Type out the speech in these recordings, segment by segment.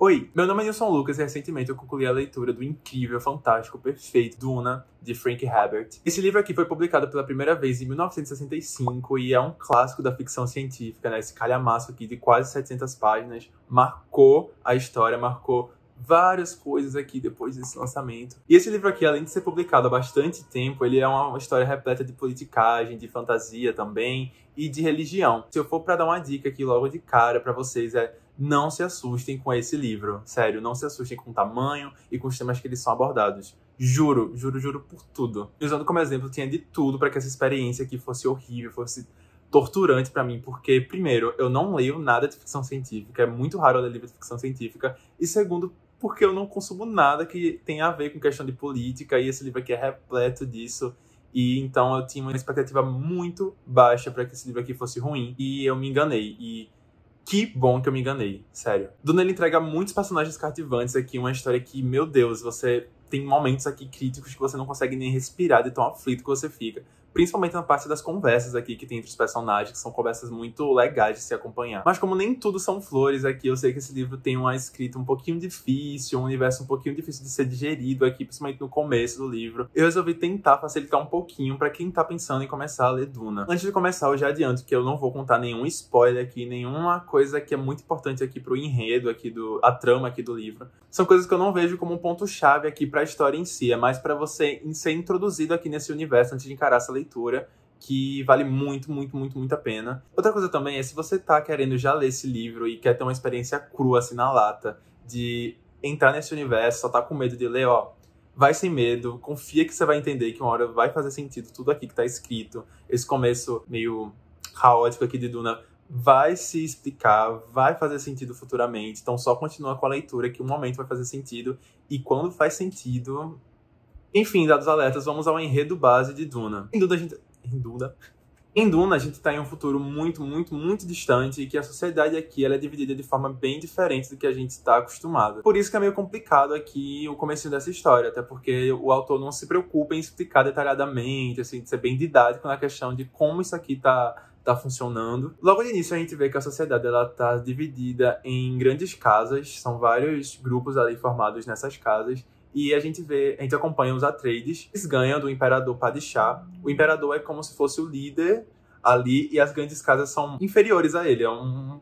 Oi, meu nome é Nilson Lucas e recentemente eu concluí a leitura do incrível, fantástico, perfeito Duna, de Frank Herbert. Esse livro aqui foi publicado pela primeira vez em 1965 e é um clássico da ficção científica, né? Esse calhamaço aqui de quase 700 páginas marcou a história, marcou várias coisas aqui depois desse lançamento. E esse livro aqui, além de ser publicado há bastante tempo, ele é uma história repleta de politicagem, de fantasia também e de religião. Se eu for para dar uma dica aqui logo de cara para vocês não se assustem com esse livro. Sério, não se assustem com o tamanho e com os temas que eles são abordados. Juro, juro, juro por tudo. E usando como exemplo, tinha de tudo para que essa experiência aqui fosse horrível, fosse torturante pra mim, porque, primeiro, eu não leio nada de ficção científica, é muito raro eu ler livro de ficção científica, e segundo, porque eu não consumo nada que tenha a ver com questão de política, e esse livro aqui é repleto disso, e então eu tinha uma expectativa muito baixa para que esse livro aqui fosse ruim, e eu me enganei, e que bom que eu me enganei, sério. Duna, ele entrega muitos personagens cativantes aqui, uma história que, meu Deus, você tem momentos aqui críticos que você não consegue nem respirar de tão aflito que você fica. Principalmente na parte das conversas aqui que tem entre os personagens, que são conversas muito legais de se acompanhar. Mas como nem tudo são flores aqui, eu sei que esse livro tem uma escrita um pouquinho difícil, um universo um pouquinho difícil de ser digerido aqui, principalmente no começo do livro. Eu resolvi tentar facilitar um pouquinho pra quem tá pensando em começar a ler Duna. Antes de começar, eu já adianto que eu não vou contar nenhum spoiler aqui, nenhuma coisa que é muito importante aqui pro enredo aqui, a trama aqui do livro. São coisas que eu não vejo como um ponto-chave aqui pra história em si, é mais pra você ser introduzido aqui nesse universo antes de encarar essa leitura, que vale muito, muito, muito, muito a pena. Outra coisa também é, se você tá querendo já ler esse livro e quer ter uma experiência crua, assim, na lata, de entrar nesse universo, só tá com medo de ler, ó, vai sem medo, confia que você vai entender que uma hora vai fazer sentido tudo aqui que tá escrito. Esse começo meio caótico aqui de Duna vai se explicar, vai fazer sentido futuramente, então só continua com a leitura que um momento vai fazer sentido, e quando faz sentido... Enfim, dados alertas, vamos ao enredo base de Duna. Em Duna, a gente tá em um futuro muito, muito, muito distante e que a sociedade aqui ela é dividida de forma bem diferente do que a gente está acostumado. Por isso que é meio complicado aqui o comecinho dessa história, até porque o autor não se preocupa em explicar detalhadamente, assim, de ser bem didático na questão de como isso aqui tá funcionando. Logo de início a gente vê que a sociedade ela tá dividida em grandes casas, são vários grupos ali formados nessas casas, e a gente acompanha os Atreides, eles ganham do Imperador Padishah. O Imperador é como se fosse o líder ali, e as grandes casas são inferiores a ele, é um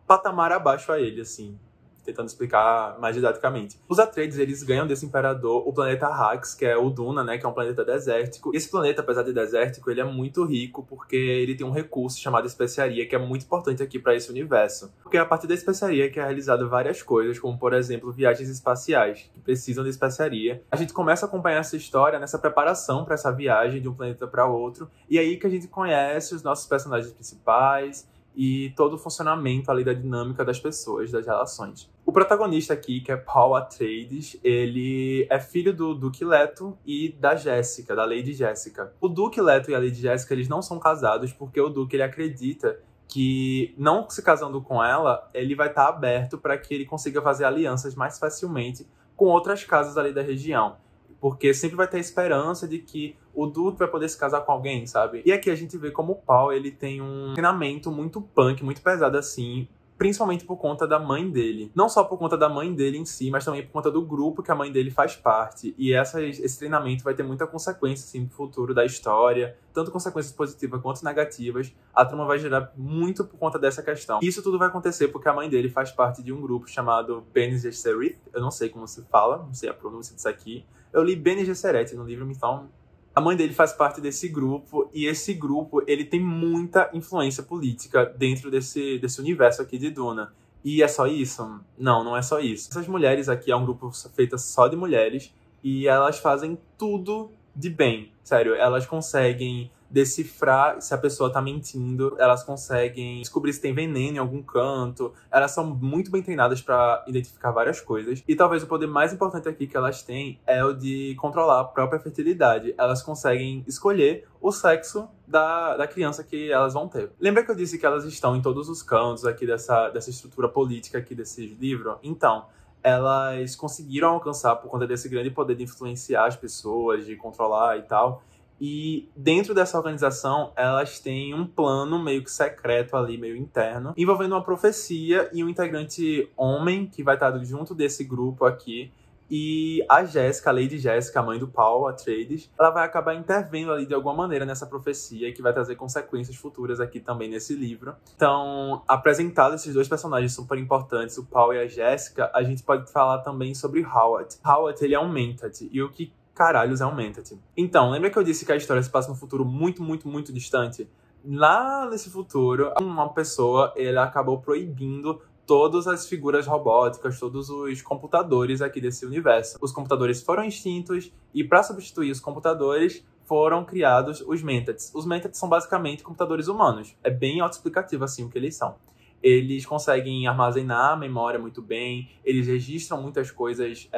patamar abaixo a ele, assim, tentando explicar mais didaticamente. Os Atreides, eles ganham desse Imperador o planeta Arrakis, que é o Duna, né, que é um planeta desértico. E esse planeta, apesar de desértico, ele é muito rico, porque ele tem um recurso chamado especiaria, que é muito importante aqui para esse universo. Porque é a partir da especiaria que é realizado várias coisas, como, por exemplo, viagens espaciais, que precisam de especiaria. A gente começa a acompanhar essa história nessa preparação para essa viagem de um planeta para outro, e aí que a gente conhece os nossos personagens principais, e todo o funcionamento ali da dinâmica das pessoas, das relações. O protagonista aqui, que é Paul Atreides, ele é filho do Duque Leto e da Jéssica, da Lady Jéssica. O Duque Leto e a Lady Jéssica, eles não são casados porque o Duque ele acredita que, não se casando com ela, ele vai estar aberto para que ele consiga fazer alianças mais facilmente com outras casas ali da região. Porque sempre vai ter a esperança de que o Duque vai poder se casar com alguém, sabe? E aqui a gente vê como o Paul, ele tem um treinamento muito punk, muito pesado assim, principalmente por conta da mãe dele. Não só por conta da mãe dele em si, mas também por conta do grupo que a mãe dele faz parte. E esse treinamento vai ter muita consequência, assim, pro futuro da história. Tanto consequências positivas quanto negativas. A trama vai gerar muito por conta dessa questão. Isso tudo vai acontecer porque a mãe dele faz parte de um grupo chamado Bene Gesserit. Eu não sei como se fala, não sei a pronúncia disso aqui. Eu li Bene Gesserit no livro, então... A mãe dele faz parte desse grupo, e esse grupo ele tem muita influência política dentro desse universo aqui de Duna. E é só isso? Não, não é só isso. Essas mulheres aqui é um grupo feito só de mulheres, e elas fazem tudo de bem. Sério, elas conseguem decifrar se a pessoa tá mentindo, elas conseguem descobrir se tem veneno em algum canto, elas são muito bem treinadas para identificar várias coisas, e talvez o poder mais importante aqui que elas têm é o de controlar a própria fertilidade. Elas conseguem escolher o sexo da criança que elas vão ter. Lembra que eu disse que elas estão em todos os cantos aqui dessa estrutura política aqui desse livro? Então, elas conseguiram alcançar, por conta desse grande poder de influenciar as pessoas, de controlar e tal, E dentro dessa organização, elas têm um plano meio que secreto ali, meio interno, envolvendo uma profecia e um integrante homem que vai estar junto desse grupo aqui. E a Jéssica, a Lady Jéssica, a mãe do Paul Atreides, ela vai acabar intervindo ali de alguma maneira nessa profecia, que vai trazer consequências futuras aqui também nesse livro. Então, apresentados esses dois personagens super importantes, o Paul e a Jéssica, a gente pode falar também sobre Hawat. Hawat, ele é um Mentat, e o que caralhos é um Mentat? Então, lembra que eu disse que a história se passa num futuro muito, muito, muito distante? Lá nesse futuro, uma pessoa, ele acabou proibindo todas as figuras robóticas, todos os computadores aqui desse universo. Os computadores foram extintos e, para substituir os computadores, foram criados os Mentats. Os Mentats são basicamente computadores humanos. É bem autoexplicativo assim o que eles são. Eles conseguem armazenar a memória muito bem, eles registram muitas coisas,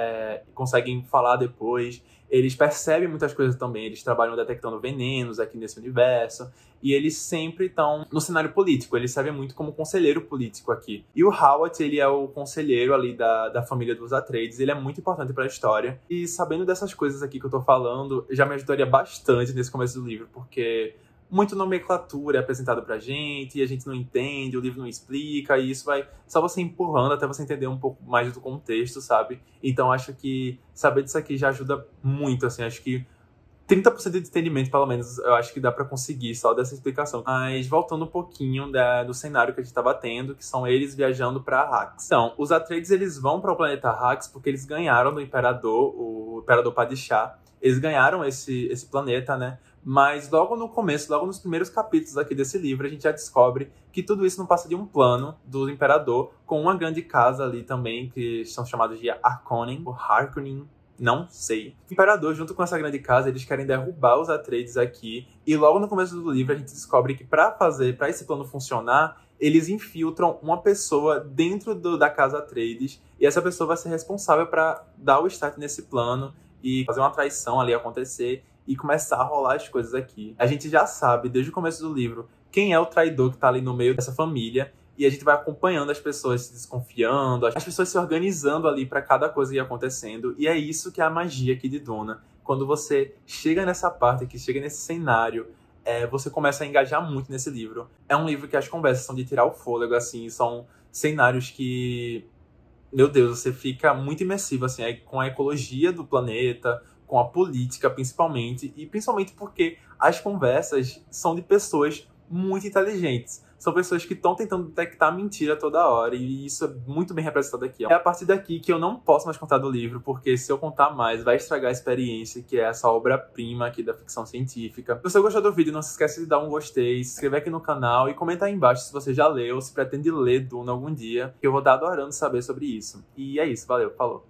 conseguem falar depois, eles percebem muitas coisas também, eles trabalham detectando venenos aqui nesse universo, e eles sempre estão no cenário político, eles servem muito como conselheiro político aqui. E o Hawat, ele é o conselheiro ali da família dos Atreides, ele é muito importante para a história, e sabendo dessas coisas aqui que eu tô falando, já me ajudaria bastante nesse começo do livro, porque muito nomenclatura é apresentada pra gente, e a gente não entende, o livro não explica, e isso vai só você empurrando até você entender um pouco mais do contexto, sabe? Então acho que saber disso aqui já ajuda muito, assim, acho que 30% de entendimento, pelo menos, eu acho que dá pra conseguir só dessa explicação. Mas voltando um pouquinho do cenário que a gente tava tendo, que são eles viajando pra Arrax. Então, os Atreides, eles vão para o planeta Arrax porque eles ganharam do Imperador, o Imperador Padishah. Eles ganharam esse planeta, né? Mas logo no começo, logo nos primeiros capítulos aqui desse livro, a gente já descobre que tudo isso não passa de um plano do Imperador, com uma grande casa ali também, que são chamados de Harkonnen, ou Harkonnen, não sei. O Imperador, junto com essa grande casa, eles querem derrubar os Atreides aqui, e logo no começo do livro a gente descobre que para esse plano funcionar, eles infiltram uma pessoa dentro da casa Atreides, e essa pessoa vai ser responsável para dar o start nesse plano e fazer uma traição ali acontecer, e começar a rolar as coisas aqui. A gente já sabe, desde o começo do livro, quem é o traidor que tá ali no meio dessa família, e a gente vai acompanhando as pessoas se desconfiando, as pessoas se organizando ali para cada coisa ir acontecendo, e é isso que é a magia aqui de Duna. Quando você chega nessa parte, que chega nesse cenário, você começa a engajar muito nesse livro. É um livro que as conversas são de tirar o fôlego, assim, são cenários que, meu Deus, você fica muito imersivo, assim, com a ecologia do planeta, com a política, principalmente, e principalmente porque as conversas são de pessoas muito inteligentes. São pessoas que estão tentando detectar mentira toda hora, e isso é muito bem representado aqui. É a partir daqui que eu não posso mais contar do livro, porque se eu contar mais, vai estragar a experiência, que é essa obra-prima aqui da ficção científica. Se você gostou do vídeo, não se esquece de dar um gostei, se inscrever aqui no canal e comentar aí embaixo se você já leu, se pretende ler Duna algum dia, que eu vou estar adorando saber sobre isso. E é isso, valeu, falou!